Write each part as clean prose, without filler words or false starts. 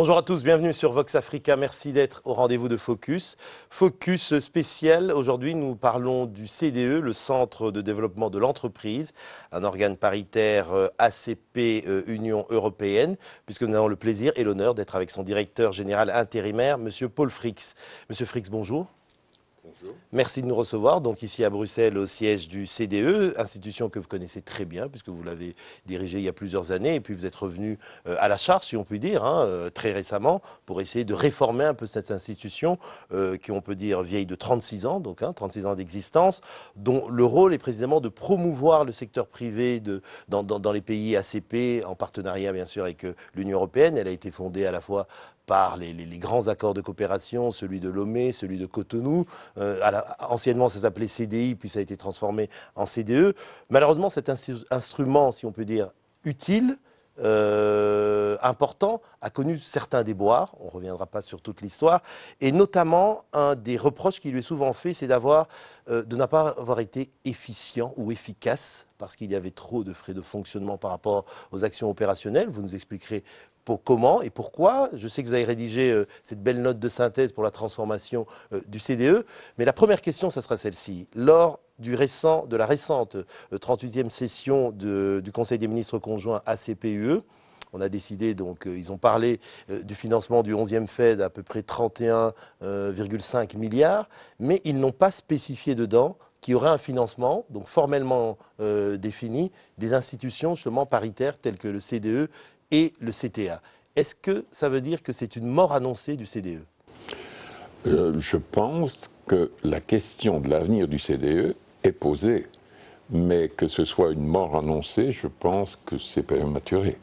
Bonjour à tous, bienvenue sur Vox Africa. Merci d'être au rendez-vous de Focus. Focus spécial. Aujourd'hui, nous parlons du CDE, le Centre de développement de l'entreprise, un organe paritaire ACP Union européenne, puisque nous avons le plaisir et l'honneur d'être avec son directeur général intérimaire, Monsieur Paul Frix. Monsieur Frix, bonjour. Bonjour. Merci de nous recevoir, donc ici à Bruxelles, au siège du CDE, institution que vous connaissez très bien, puisque vous l'avez dirigée il y a plusieurs années, et puis vous êtes revenu à la charge, si on peut dire, très récemment, pour essayer de réformer un peu cette institution, qui on peut dire vieille de 36 ans, donc 36 ans d'existence, dont le rôle est précisément de promouvoir le secteur privé dans les pays ACP, en partenariat bien sûr avec l'Union européenne. Elle a été fondée à la fois par les grands accords de coopération, celui de Lomé, celui de Cotonou. Anciennement, ça s'appelait CDI, puis ça a été transformé en CDE. Malheureusement, cet instrument, si on peut dire, utile, important, a connu certains déboires, on ne reviendra pas sur toute l'histoire, et notamment un des reproches qui lui est souvent fait, c'est de ne pas avoir été efficient ou efficace, parce qu'il y avait trop de frais de fonctionnement par rapport aux actions opérationnelles. Vous nous expliquerez comment et pourquoi. Je sais que vous avez rédigé cette belle note de synthèse pour la transformation du CDE, mais la première question, ça sera celle-ci. Lors de la récente 38e session du Conseil des ministres conjoints ACP-UE, on a décidé, donc, ils ont parlé du financement du 11e FED à peu près 31,5 milliards, mais ils n'ont pas spécifié dedans qu'il y aurait un financement, donc formellement défini, des institutions justement paritaires telles que le CDE et le CTA. Est-ce que ça veut dire que c'est une mort annoncée du CDE ? Je pense que la question de l'avenir du CDE est posée, mais que ce soit une mort annoncée, je pense que c'est prématuré.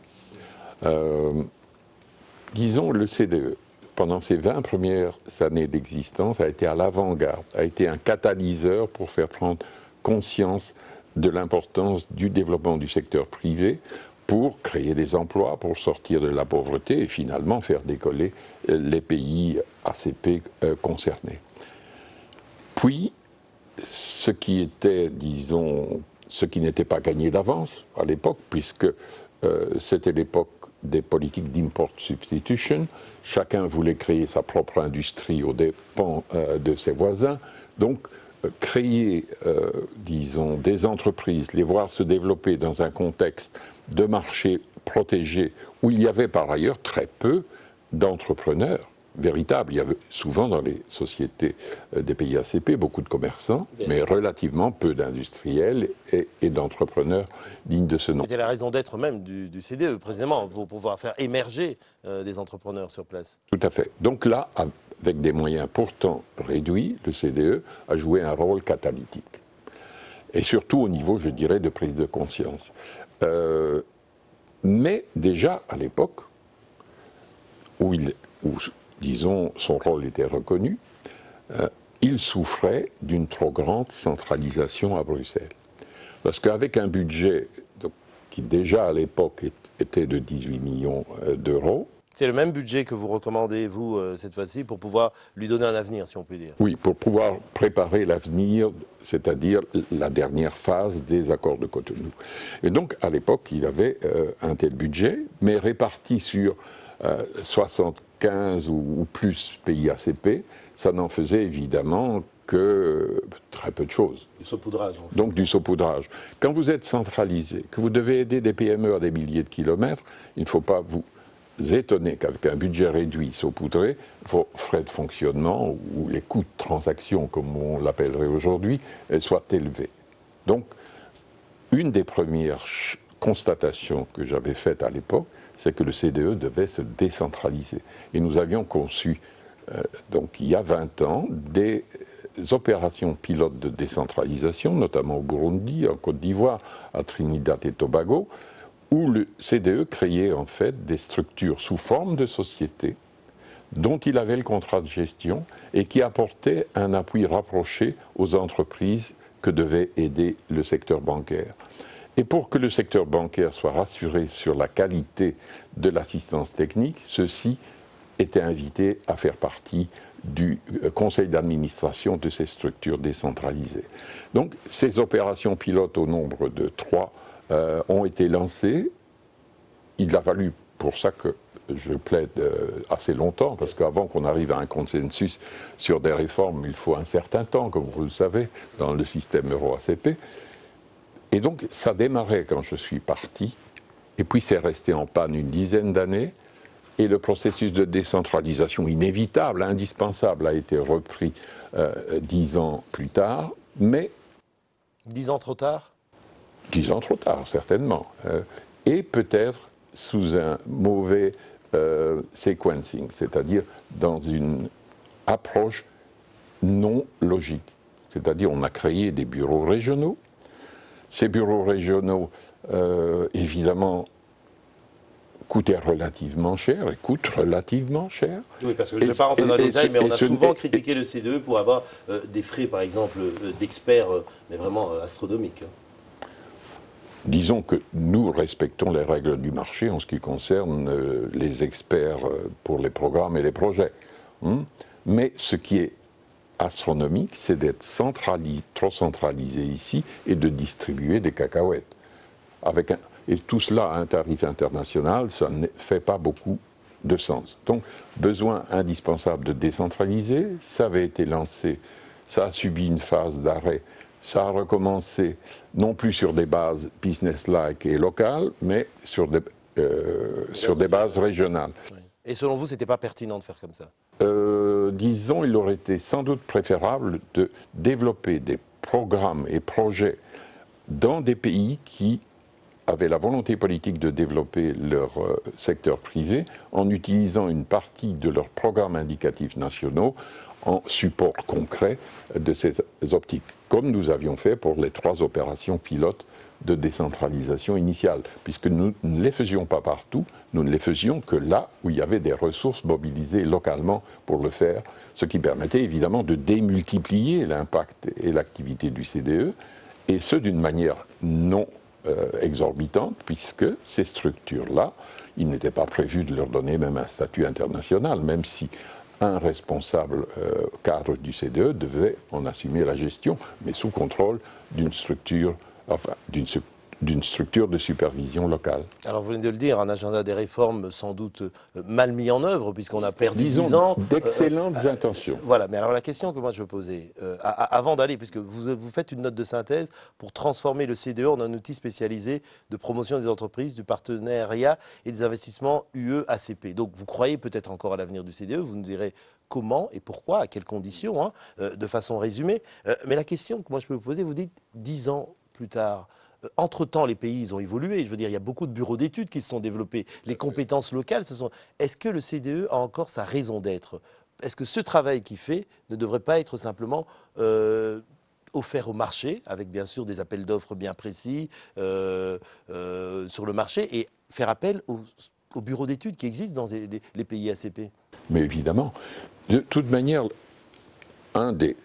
Disons, le CDE, pendant ses 20 premières années d'existence, a été à l'avant-garde, a été un catalyseur pour faire prendre conscience de l'importance du développement du secteur privé, pour créer des emplois, pour sortir de la pauvreté et finalement faire décoller les pays ACP concernés. Puis, ce qui était, disons, ce qui n'était pas gagné d'avance à l'époque, puisque c'était l'époque des politiques d'import substitution, chacun voulait créer sa propre industrie aux dépens de ses voisins, donc créer, disons, des entreprises, les voir se développer dans un contexte de marché protégé où il y avait par ailleurs très peu d'entrepreneurs véritables. Il y avait souvent dans les sociétés des pays ACP beaucoup de commerçants, mais relativement peu d'industriels et d'entrepreneurs dignes de ce nom. C'était la raison d'être même du CDE, précisément, pour pouvoir faire émerger des entrepreneurs sur place. Tout à fait. Donc là, avec des moyens pourtant réduits, le CDE a joué un rôle catalytique. Et surtout au niveau, je dirais, de prise de conscience. Mais déjà à l'époque, où disons, son rôle était reconnu, il souffrait d'une trop grande centralisation à Bruxelles. Parce qu'avec un budget qui déjà à l'époque était de 18 millions d'euros, c'est le même budget que vous recommandez, vous, cette fois-ci, pour pouvoir lui donner un avenir, si on peut dire. Oui, pour pouvoir préparer l'avenir, c'est-à-dire la dernière phase des accords de Cotonou. Et donc, à l'époque, il avait un tel budget, mais réparti sur 75 ou plus pays ACP, ça n'en faisait évidemment que très peu de choses. Du saupoudrage, en fait. Donc du saupoudrage. Quand vous êtes centralisé, que vous devez aider des PME à des milliers de kilomètres, il ne faut pas vous étonner qu'avec un budget réduit, saupoudré, vos frais de fonctionnement ou les coûts de transaction, comme on l'appellerait aujourd'hui, soient élevés. Donc, une des premières constatations que j'avais faites à l'époque, c'est que le CDE devait se décentraliser. Et nous avions conçu, donc il y a 20 ans, des opérations pilotes de décentralisation, notamment au Burundi, en Côte d'Ivoire, à Trinidad et Tobago, où le CDE créait en fait des structures sous forme de sociétés dont il avait le contrat de gestion et qui apportaient un appui rapproché aux entreprises que devait aider le secteur bancaire. Et pour que le secteur bancaire soit rassuré sur la qualité de l'assistance technique, ceux-ci étaient invités à faire partie du conseil d'administration de ces structures décentralisées. Donc ces opérations pilotes au nombre de 3 ont été lancées. Il a fallu pour ça que je plaide assez longtemps, parce qu'avant qu'on arrive à un consensus sur des réformes, il faut un certain temps, comme vous le savez, dans le système euro-ACP. Et donc, ça démarrait quand je suis parti, et puis c'est resté en panne une dizaine d'années, et le processus de décentralisation inévitable, indispensable, a été repris 10 ans plus tard, mais... 10 ans trop tard? 10 ans trop tard, certainement. Et peut-être sous un mauvais sequencing, c'est-à-dire dans une approche non logique. C'est-à-dire on a créé des bureaux régionaux. Ces bureaux régionaux, évidemment, coûtaient relativement cher et coûtent relativement cher. Oui, parce que je ne vais pas rentrer dans les détails, mais on a souvent critiqué le CDE pour avoir des frais, par exemple, d'experts, mais vraiment astronomiques. Disons que nous respectons les règles du marché en ce qui concerne les experts pour les programmes et les projets. Mais ce qui est astronomique, c'est d'être trop centralisé ici et de distribuer des cacahuètes. Et tout cela à un tarif international, ça ne fait pas beaucoup de sens. Donc, besoin indispensable de décentraliser, ça avait été lancé, ça a subi une phase d'arrêt. Ça a recommencé non plus sur des bases business-like et locales, mais sur des bases régionales. Oui. Et selon vous, ce n'était pas pertinent de faire comme ça? Disons, il aurait été sans doute préférable de développer des programmes et projets dans des pays qui avaient la volonté politique de développer leur secteur privé en utilisant une partie de leurs programmes indicatifs nationaux en support concret de ces optiques, comme nous avions fait pour les 3 opérations pilotes de décentralisation initiale, puisque nous ne les faisions pas partout, nous ne les faisions que là où il y avait des ressources mobilisées localement pour le faire, ce qui permettait évidemment de démultiplier l'impact et l'activité du CDE, et ce d'une manière non exorbitante, puisque ces structures-là, il n'était pas prévu de leur donner même un statut international, même si un responsable cadre du CDE devait en assumer la gestion, mais sous contrôle d'une structure, enfin, d'une structure de supervision locale. Alors vous venez de le dire, un agenda des réformes sans doute mal mis en œuvre, puisqu'on a perdu 10 ans. D'excellentes intentions. Voilà, mais alors la question que moi je veux poser, avant d'aller, puisque vous faites une note de synthèse pour transformer le CDE en un outil spécialisé de promotion des entreprises, du partenariat et des investissements UE-ACP. Donc vous croyez peut-être encore à l'avenir du CDE, vous nous direz comment et pourquoi, à quelles conditions, hein, de façon résumée. Mais la question que moi je peux vous poser, vous dites 10 ans plus tard, entre-temps, les pays ils ont évolué. Je veux dire, il y a beaucoup de bureaux d'études qui se sont développés. Les compétences locales, Est-ce que le CDE a encore sa raison d'être? Est-ce que ce travail qu'il fait ne devrait pas être simplement offert au marché, avec bien sûr des appels d'offres bien précis sur le marché, et faire appel aux bureaux d'études qui existent dans les pays ACP? Mais évidemment. De toute manière, un des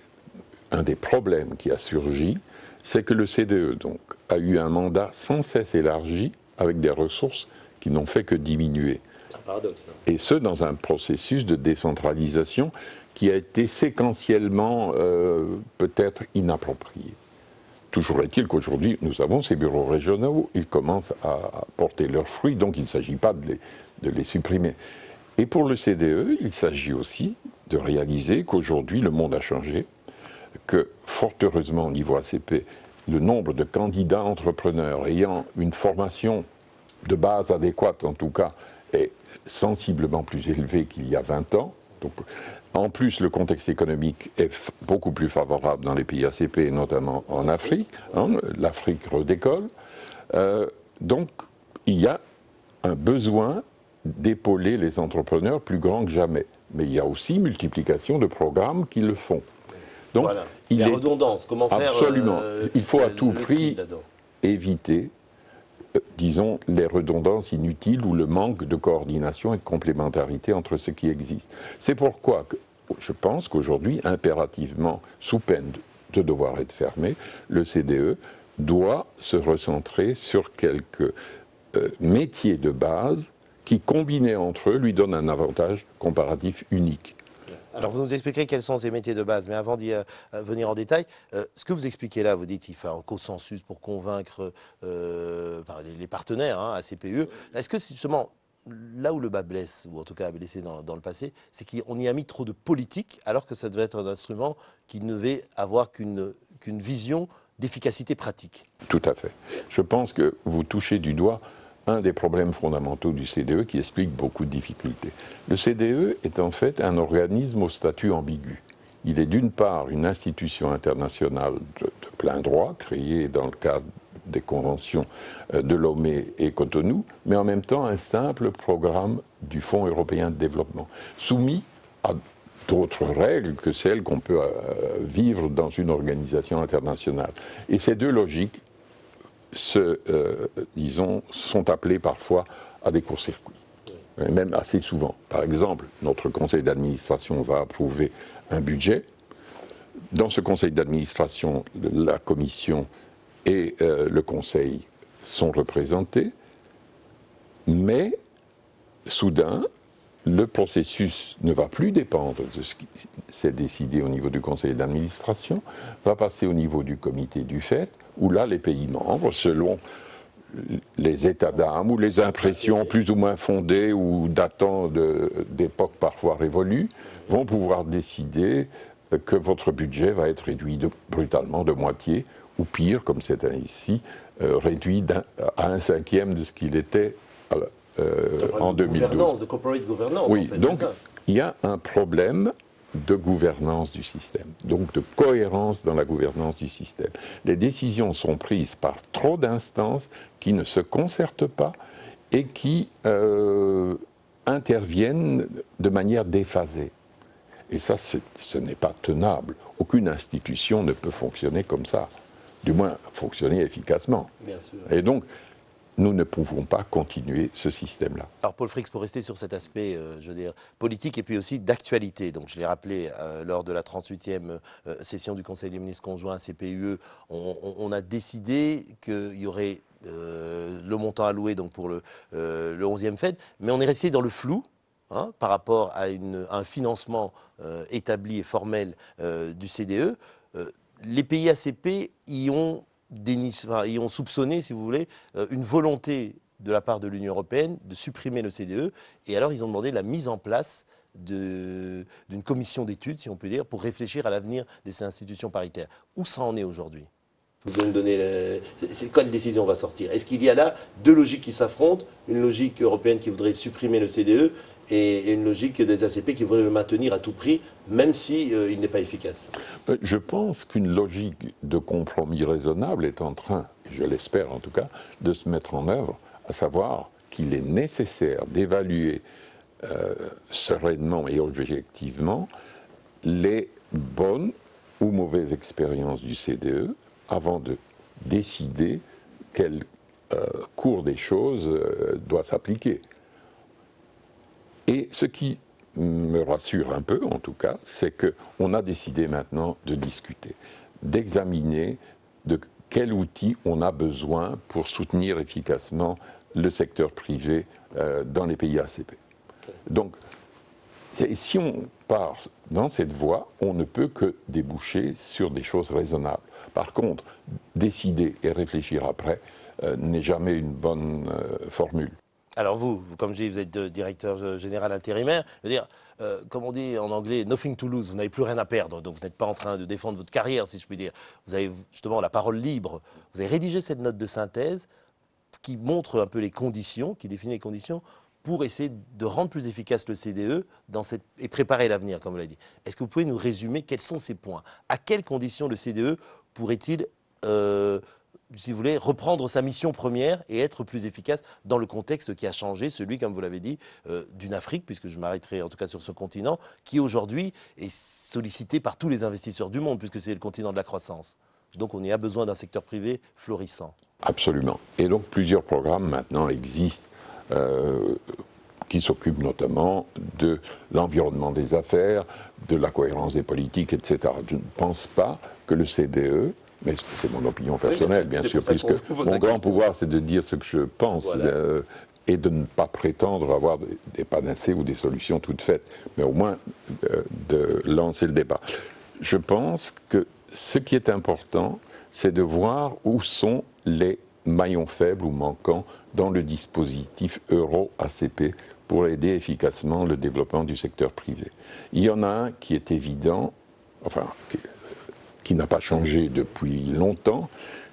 problèmes qui a surgi, c'est que le CDE donc, a eu un mandat sans cesse élargi avec des ressources qui n'ont fait que diminuer. C'est un paradoxe. Et ce, dans un processus de décentralisation qui a été séquentiellement peut-être inapproprié. Toujours est-il qu'aujourd'hui, nous avons ces bureaux régionaux, ils commencent à porter leurs fruits, donc il ne s'agit pas de les supprimer. Et pour le CDE, il s'agit aussi de réaliser qu'aujourd'hui, le monde a changé, que fort heureusement au niveau ACP, le nombre de candidats entrepreneurs ayant une formation de base adéquate, en tout cas, est sensiblement plus élevé qu'il y a 20 ans. Donc, en plus, le contexte économique est beaucoup plus favorable dans les pays ACP, et notamment en Afrique. Hein, l'Afrique redécolle. Donc, il y a un besoin d'épauler les entrepreneurs plus grand que jamais. Mais il y a aussi multiplication de programmes qui le font. Donc, voilà. La redondance, comment faire? Absolument. Il faut à tout prix éviter, disons, les redondances inutiles ou le manque de coordination et de complémentarité entre ce qui existe. C'est pourquoi je pense qu'aujourd'hui, impérativement, sous peine de devoir être fermé, le CDE doit se recentrer sur quelques métiers de base qui, combinés entre eux, lui donnent un avantage comparatif unique. Alors, vous nous expliquerez quels sont ces métiers de base, mais avant d'y venir en détail, ce que vous expliquez là, vous dites qu'il faut un consensus pour convaincre les partenaires, hein, ACPE. Est-ce que justement, là où le bas blesse, ou en tout cas a blessé dans le passé, c'est qu'on y a mis trop de politique, alors que ça devait être un instrument qui ne devait avoir qu'une vision d'efficacité pratique. Tout à fait. Je pense que vous touchez du doigt un des problèmes fondamentaux du CDE qui explique beaucoup de difficultés. Le CDE est en fait un organisme au statut ambigu. Il est d'une part une institution internationale de plein droit, créée dans le cadre des conventions de Lomé et Cotonou, mais en même temps un simple programme du Fonds européen de développement, soumis à d'autres règles que celles qu'on peut vivre dans une organisation internationale. Et ces deux logiques disons, sont appelées parfois à des courts-circuits, même assez souvent. Par exemple, notre conseil d'administration va approuver un budget. Dans ce conseil d'administration, la commission et le conseil sont représentés, mais soudain, le processus ne va plus dépendre de ce qui s'est décidé au niveau du conseil d'administration, va passer au niveau du comité du fait, où là, les pays membres, selon les états d'âme ou les impressions plus ou moins fondées ou datant d'époques parfois révolues, vont pouvoir décider que votre budget va être réduit brutalement de moitié, ou pire, comme c'est ici, réduit à 1/5 de ce qu'il était en 2012. De corporate governance, oui, en fait, donc il y a un problème de gouvernance du système, donc de cohérence dans la gouvernance du système. Les décisions sont prises par trop d'instances qui ne se concertent pas et qui interviennent de manière déphasée. Et ça, ce n'est pas tenable. Aucune institution ne peut fonctionner comme ça, du moins fonctionner efficacement. Bien sûr. Et donc, nous ne pouvons pas continuer ce système-là. Alors Paul Fricks, pour rester sur cet aspect, je veux dire, politique et puis aussi d'actualité, donc je l'ai rappelé lors de la 38e session du Conseil des ministres conjoints CPUE, on a décidé qu'il y aurait le montant alloué donc, pour le 11e FED, mais on est resté dans le flou. Par rapport à un financement établi et formel du CDE, les pays ACP y ont soupçonné, si vous voulez, une volonté de la part de l'Union européenne de supprimer le CDE. Et alors, ils ont demandé la mise en place d'une commission d'études, si on peut dire, pour réfléchir à l'avenir de ces institutions paritaires. Où ça en est aujourd'hui ? Vous pouvez me donner quelle décision va sortir? Est-ce qu'il y a là deux logiques qui s'affrontent? Une logique européenne qui voudrait supprimer le CDE et une logique des ACP qui voudrait le maintenir à tout prix, même si il n'est pas efficace. Je pense qu'une logique de compromis raisonnable est en train, je l'espère en tout cas, de se mettre en œuvre, à savoir qu'il est nécessaire d'évaluer sereinement et objectivement les bonnes ou mauvaises expériences du CDE avant de décider quel cours des choses doit s'appliquer. Et ce qui me rassure un peu, en tout cas, c'est qu'on a décidé maintenant de discuter, d'examiner de quel outil on a besoin pour soutenir efficacement le secteur privé dans les pays ACP. Donc, si on part dans cette voie, on ne peut que déboucher sur des choses raisonnables. Par contre, décider et réfléchir après n'est jamais une bonne formule. Alors vous, comme je dis, vous êtes directeur général intérimaire, je veux dire, comme on dit en anglais, nothing to lose, vous n'avez plus rien à perdre, donc vous n'êtes pas en train de défendre votre carrière, si je puis dire. Vous avez justement la parole libre. Vous avez rédigé cette note de synthèse qui montre un peu les conditions, qui définit les conditions pour essayer de rendre plus efficace le CDE et préparer l'avenir, comme vous l'avez dit. Est-ce que vous pouvez nous résumer quels sont ces points? À quelles conditions le CDE pourrait-il si vous voulez, reprendre sa mission première et être plus efficace dans le contexte qui a changé, celui, comme vous l'avez dit, d'une Afrique, puisque je m'arrêterai en tout cas sur ce continent, qui aujourd'hui est sollicité par tous les investisseurs du monde, puisque c'est le continent de la croissance. Donc on y a besoin d'un secteur privé florissant. Absolument. Et donc plusieurs programmes maintenant existent qui s'occupent notamment de l'environnement des affaires, de la cohérence des politiques, etc. Je ne pense pas que le CDE, mais c'est mon opinion personnelle, bien sûr, puisque mon grand pouvoir, c'est de dire ce que je pense, voilà. Et de ne pas prétendre avoir des panacées ou des solutions toutes faites, mais au moins de lancer le débat. Je pense que ce qui est important, c'est de voir où sont les maillon faible ou manquant dans le dispositif Euro-ACP pour aider efficacement le développement du secteur privé. Il y en a un qui est évident, enfin, qui n'a pas changé depuis longtemps,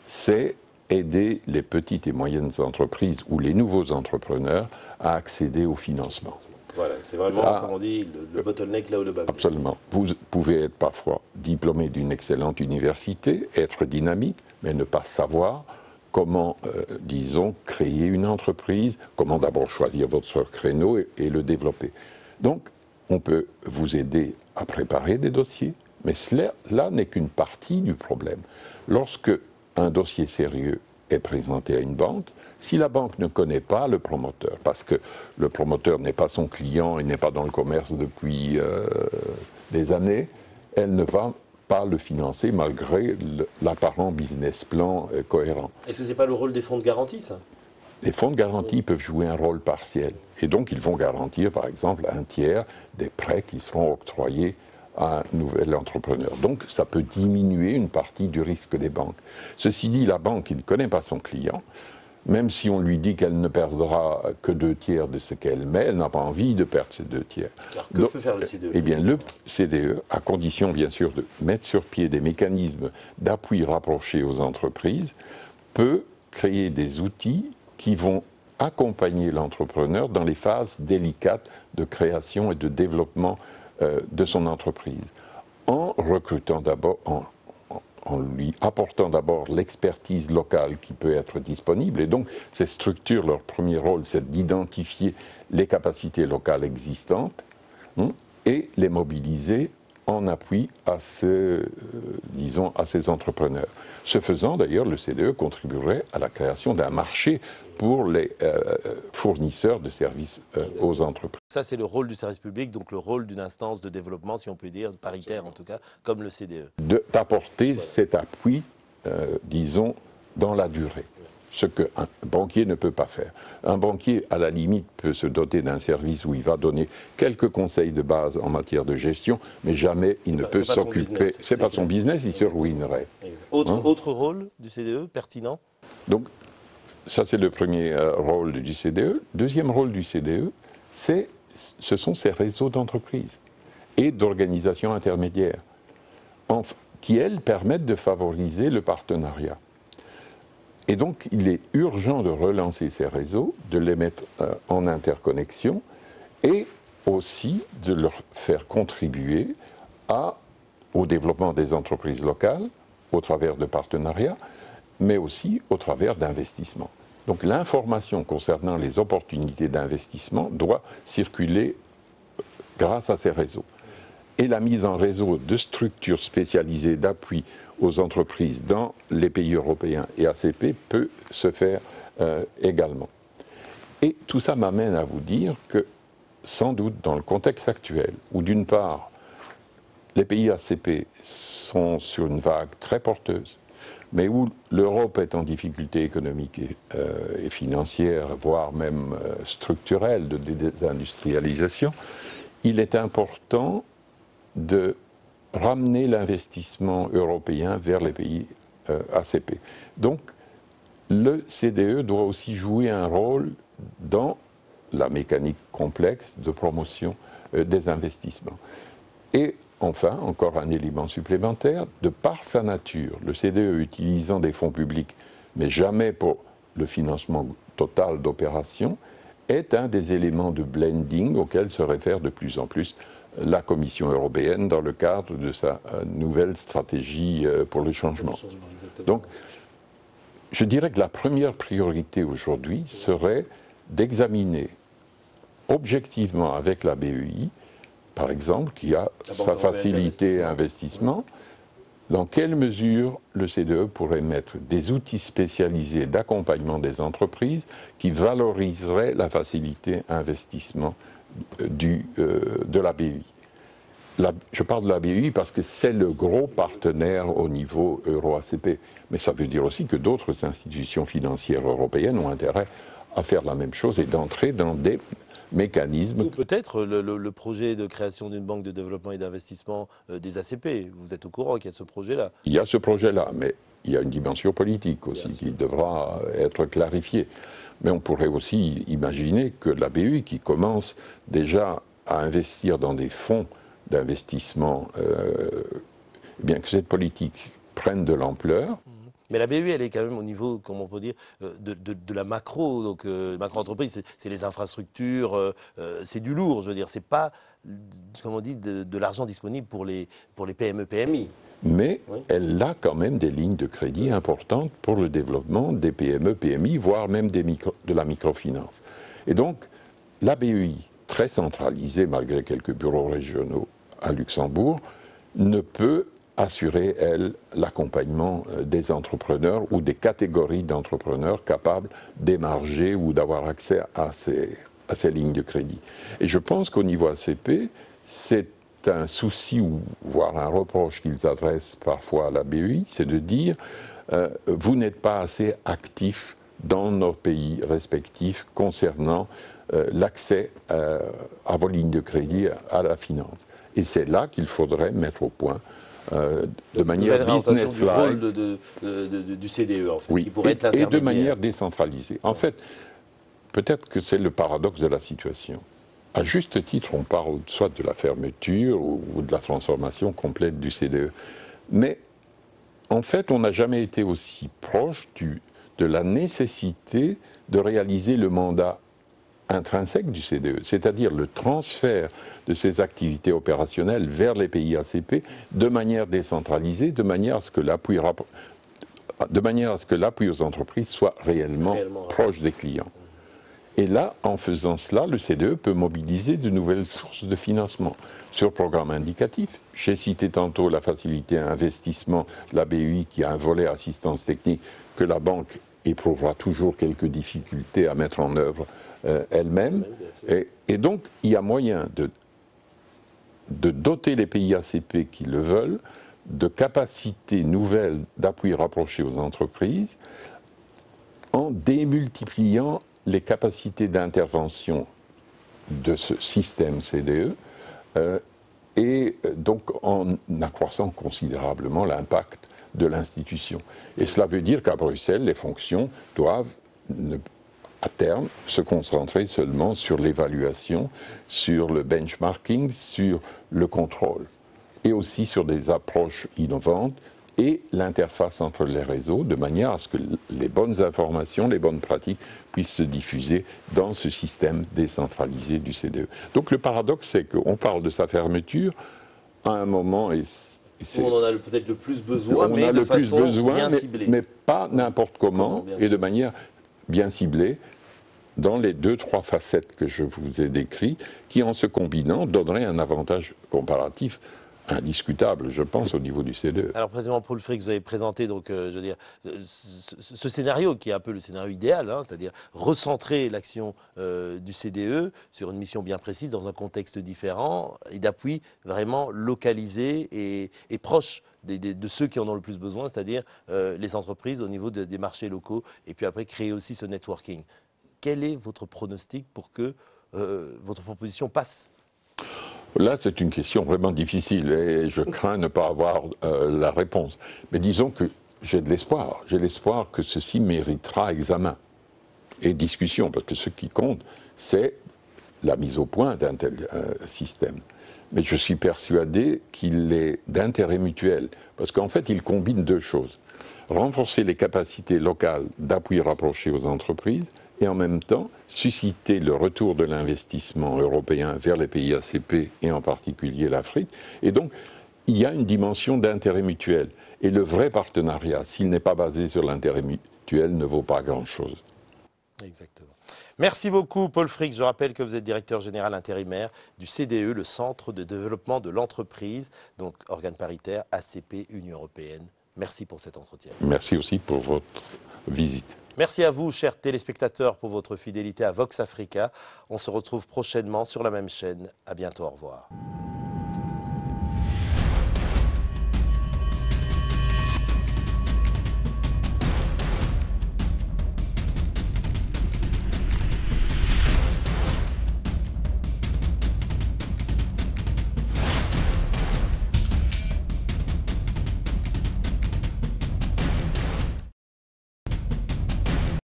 c'est aider les petites et moyennes entreprises ou les nouveaux entrepreneurs à accéder au financement. Voilà, c'est vraiment, comme on dit, le bottleneck là où le bas blesse. Absolument. Vous pouvez être parfois diplômé d'une excellente université, être dynamique, mais ne pas savoir comment, disons, créer une entreprise, comment d'abord choisir votre créneau et le développer. Donc, on peut vous aider à préparer des dossiers, mais cela n'est qu'une partie du problème. Lorsque un dossier sérieux est présenté à une banque, si la banque ne connaît pas le promoteur, parce que le promoteur n'est pas son client, il n'est pas dans le commerce depuis des années, elle ne va pas le financer malgré l'apparent business plan cohérent. Est-ce que ce n'est pas le rôle des fonds de garantie, ça? Les fonds de garantie peuvent jouer un rôle partiel. Et donc, ils vont garantir, par exemple, un tiers des prêts qui seront octroyés à un nouvel entrepreneur. Donc, ça peut diminuer une partie du risque des banques. Ceci dit, la banque qui ne connaît pas son client, même si on lui dit qu'elle ne perdra que 2 tiers de ce qu'elle met, elle n'a pas envie de perdre ces 2 tiers. Alors, que peut faire le CDE? Eh bien, le CDE, à condition, bien sûr, de mettre sur pied des mécanismes d'appui rapprochés aux entreprises, peut créer des outils qui vont accompagner l'entrepreneur dans les phases délicates de création et de développement de son entreprise, en recrutant d'abord, en lui apportant d'abord l'expertise locale qui peut être disponible. Et donc, ces structures, leur premier rôle, c'est d'identifier les capacités locales existantes et les mobiliser en appui à disons, à ces entrepreneurs. Ce faisant, d'ailleurs, le CDE contribuerait à la création d'un marché pour les fournisseurs de services aux entreprises. Ça, c'est le rôle du service public, donc le rôle d'une instance de développement, si on peut dire, paritaire en tout cas, comme le CDE. D'apporter cet appui, disons, dans la durée. Ce qu'un banquier ne peut pas faire. Un banquier, à la limite, peut se doter d'un service où il va donner quelques conseils de base en matière de gestion, mais jamais il ne peut s'occuper. C'est pas son business, il se ruinerait. Autre rôle du CDE, pertinent? Donc, ça c'est le premier rôle du CDE. Deuxième rôle du CDE, ce sont ces réseaux d'entreprises et d'organisations intermédiaires qui, elles, permettent de favoriser le partenariat. Et donc, il est urgent de relancer ces réseaux, de les mettre en interconnexion et aussi de leur faire contribuer au développement des entreprises locales au travers de partenariats, mais aussi au travers d'investissements. Donc, l'information concernant les opportunités d'investissement doit circuler grâce à ces réseaux. Et la mise en réseau de structures spécialisées d'appui aux entreprises dans les pays européens et ACP peut se faire également. Et tout ça m'amène à vous dire que, sans doute, dans le contexte actuel, où d'une part, les pays ACP sont sur une vague très porteuse, mais où l'Europe est en difficulté économique et financière, voire même structurelle de désindustrialisation, il est important de ramener l'investissement européen vers les pays ACP. Donc, le CDE doit aussi jouer un rôle dans la mécanique complexe de promotion des investissements. Et enfin, encore un élément supplémentaire, de par sa nature, le CDE utilisant des fonds publics, mais jamais pour le financement total d'opérations, est un des éléments de blending auxquels se réfère de plus en plus la Commission européenne dans le cadre de sa nouvelle stratégie pour le changement. Donc, je dirais que la première priorité aujourd'hui serait d'examiner objectivement avec la BEI, par exemple, qui a sa facilité investissement, dans quelle mesure le CDE pourrait mettre des outils spécialisés d'accompagnement des entreprises qui valoriseraient la facilité investissement de la BEI. Je parle de la BEI parce que c'est le gros partenaire au niveau Euro-ACP. Mais ça veut dire aussi que d'autres institutions financières européennes ont intérêt à faire la même chose et d'entrer dans des mécanismes. Ou peut-être le projet de création d'une banque de développement et d'investissement des ACP. Vous êtes au courant qu'il y a ce projet-là? Il y a ce projet-là, mais il y a une dimension politique aussi qui devra être clarifiée. Mais on pourrait aussi imaginer que la BEI, qui commence déjà à investir dans des fonds d'investissement, bien que cette politique prenne de l'ampleur. Mais la BEI, elle est quand même au niveau, comment on peut dire, de la macro. Donc, macro-entreprise, c'est les infrastructures, c'est du lourd, je veux dire. C'est pas, comme on dit, de l'argent disponible pour les PME, PMI. Mais elle a quand même des lignes de crédit importantes pour le développement des PME, PMI, voire même de la microfinance. Et donc, la BEI, très centralisée, malgré quelques bureaux régionaux à Luxembourg, ne peut assurer, elle, l'accompagnement des entrepreneurs ou des catégories d'entrepreneurs capables d'émarger ou d'avoir accès à ces lignes de crédit. Et je pense qu'au niveau ACP, c'est un souci, ou voire un reproche qu'ils adressent parfois à la BEI, c'est de dire vous n'êtes pas assez actif dans nos pays respectifs concernant l'accès à vos lignes de crédit, à la finance. Et c'est là qu'il faudrait mettre au point de manière business-like, du rôle du CDE, en fait, oui, qui pourrait être l'intermédiaire. Et de manière décentralisée. En fait, peut-être que c'est le paradoxe de la situation. À juste titre, on parle soit de la fermeture ou de la transformation complète du CDE. Mais en fait, on n'a jamais été aussi proche de la nécessité de réaliser le mandat intrinsèque du CDE, c'est-à-dire le transfert de ces activités opérationnelles vers les pays ACP de manière décentralisée, de manière à ce que l'appui aux entreprises soit réellement proche des clients. Et là, en faisant cela, le CDE peut mobiliser de nouvelles sources de financement sur programme indicatif. J'ai cité tantôt la facilité à investissement, la BEI, qui a un volet assistance technique que la banque éprouvera toujours quelques difficultés à mettre en œuvre elle-même. Et donc, il y a moyen de doter les pays ACP qui le veulent de capacités nouvelles d'appui rapproché aux entreprises en démultipliant les capacités d'intervention de ce système CDE et donc en accroissant considérablement l'impact de l'institution. Et cela veut dire qu'à Bruxelles, les fonctions doivent, à terme, se concentrer seulement sur l'évaluation, sur le benchmarking, sur le contrôle, et aussi sur des approches innovantes et l'interface entre les réseaux, de manière à ce que les bonnes informations, les bonnes pratiques puissent se diffuser dans ce système décentralisé du CDE. Donc le paradoxe, c'est qu'on parle de sa fermeture à un moment... où on en a peut-être le plus besoin, mais de façon bien ciblée. Mais pas n'importe comment et de manière bien ciblée, dans les 2-3 facettes que je vous ai décrites, qui en se combinant donneraient un avantage comparatif indiscutable, je pense, au niveau du CDE. Alors, président Paul Fricks, vous avez présenté donc, je veux dire, ce scénario qui est un peu le scénario idéal, hein, c'est-à-dire recentrer l'action du CDE sur une mission bien précise dans un contexte différent et d'appui vraiment localisé et proche de ceux qui en ont le plus besoin, c'est-à-dire les entreprises au niveau des marchés locaux, et puis après créer aussi ce networking. Quel est votre pronostic pour que votre proposition passe ? Là, c'est une question vraiment difficile et je crains ne pas avoir la réponse. Mais disons que j'ai de l'espoir. J'ai l'espoir que ceci méritera examen et discussion, parce que ce qui compte, c'est la mise au point d'un tel système. Mais je suis persuadé qu'il est d'intérêt mutuel, parce qu'en fait, il combine deux choses. Renforcer les capacités locales d'appui rapproché aux entreprises et en même temps susciter le retour de l'investissement européen vers les pays ACP et en particulier l'Afrique. Et donc, il y a une dimension d'intérêt mutuel. Et le vrai partenariat, s'il n'est pas basé sur l'intérêt mutuel, ne vaut pas grand-chose. Exactement. Merci beaucoup, Paul Fricks. Je rappelle que vous êtes directeur général intérimaire du CDE, le Centre de développement de l'entreprise, donc organe paritaire ACP, Union européenne. Merci pour cet entretien. Merci aussi pour votre visite. Merci à vous, chers téléspectateurs, pour votre fidélité à Vox Africa. On se retrouve prochainement sur la même chaîne. À bientôt, au revoir.